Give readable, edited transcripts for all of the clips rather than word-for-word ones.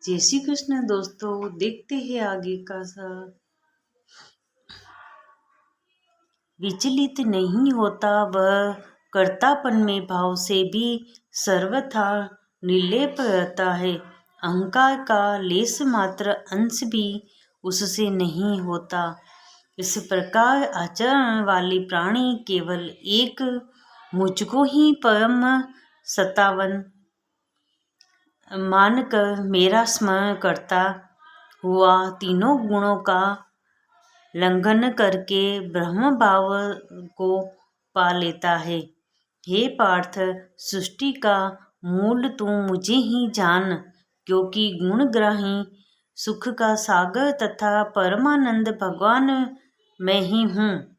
जय श्री कृष्ण दोस्तों, देखते हैं आगे का सा। विचलित नहीं होता वह, कर्तापन में भाव से भी सर्वथा निर्लेप रहता है। अहंकार का लेस मात्र अंश भी उससे नहीं होता। इस प्रकार आचरण वाले प्राणी केवल एक मुझको ही परम सत्तावन मानकर मेरा स्मरण करता हुआ तीनों गुणों का लंघन करके ब्रह्म भाव को पा लेता है। हे पार्थ, सृष्टि का मूल तू मुझे ही जान, क्योंकि गुणग्राही सुख का सागर तथा परमानंद भगवान मैं ही हूँ।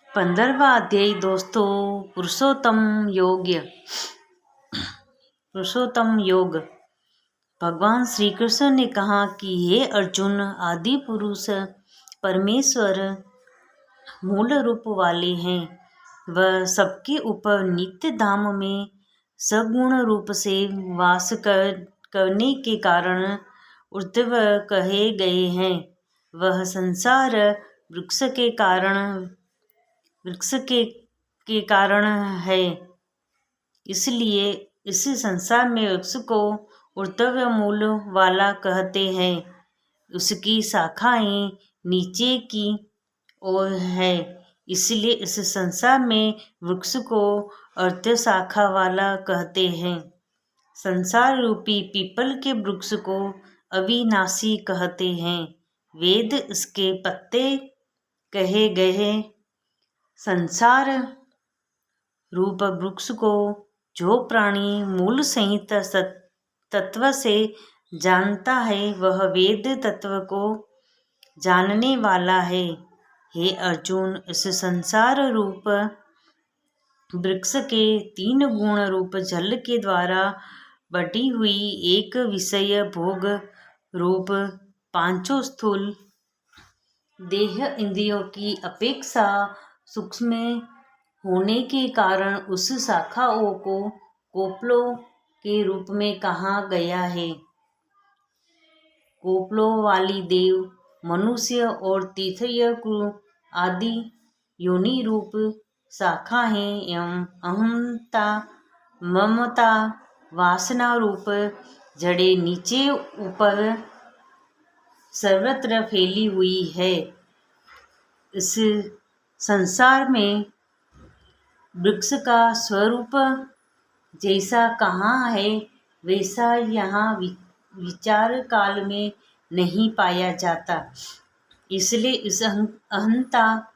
15वां अध्याय दोस्तों, पुरुषोत्तम योग। भगवान श्री कृष्ण ने कहा कि हे अर्जुन, आदि पुरुष परमेश्वर मूल रूप वाले हैं। वह सबके ऊपर नित्य धाम में सगुण रूप से वास करने के कारण ऊर्ध्व कहे गए हैं। वह संसार वृक्ष के कारण है। इसलिए इस संसार में वृक्ष को ऊर्ध्व मूल वाला कहते हैं। उसकी शाखाएं नीचे की ओर है, इसलिए इस संसार में वृक्ष को अर्ध शाखा वाला कहते हैं। संसार रूपी पीपल के वृक्ष को अविनाशी कहते हैं। वेद इसके पत्ते कहे गए। संसार रूप वृक्ष को जो प्राणी मूल सहित तत्व से जानता है, वह वेद तत्व को जानने वाला है। हे अर्जुन, इस संसार रूप वृक्ष के 3 गुण रूप जल के द्वारा बटी हुई एक विषय भोग रूप 5 स्थूल देह इंद्रियों की अपेक्षा सूक्ष्म होने के कारण उस शाखाओं को कोपलों के रूप में कहा गया है। कोपलों वाली देव, मनुष्य और तीर्थय आदि योनि रूप शाखाएं एवं अहंता, ममता, वासना रूप जड़ें नीचे ऊपर सर्वत्र फैली हुई है। इस संसार में वृक्ष का स्वरूप जैसा कहाँ है, वैसा यहाँ विचार काल में नहीं पाया जाता। इसलिए इस अहंता,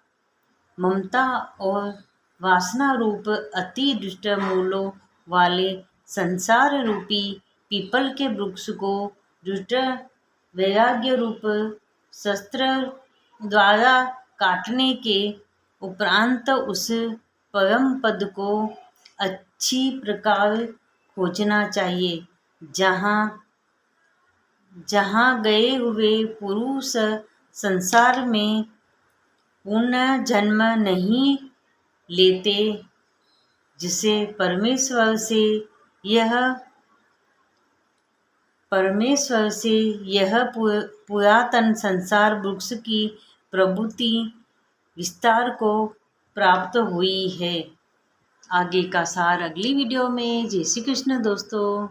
ममता और वासना रूप अति दुष्ट मूलों वाले संसार रूपी पीपल के वृक्ष को दुष्ट वैराग्य रूप शस्त्र द्वारा काटने के उपरांत उस परम पद को अच्छी प्रकार खोजना चाहिए, जहाँ गए हुए पुरुष संसार में पुनः जन्म नहीं लेते, जिसे परमेश्वर से यह पुरातन संसार वृक्ष की प्रभुति विस्तार को प्राप्त हुई है। आगे का सार अगली वीडियो में। जय श्री कृष्ण दोस्तों।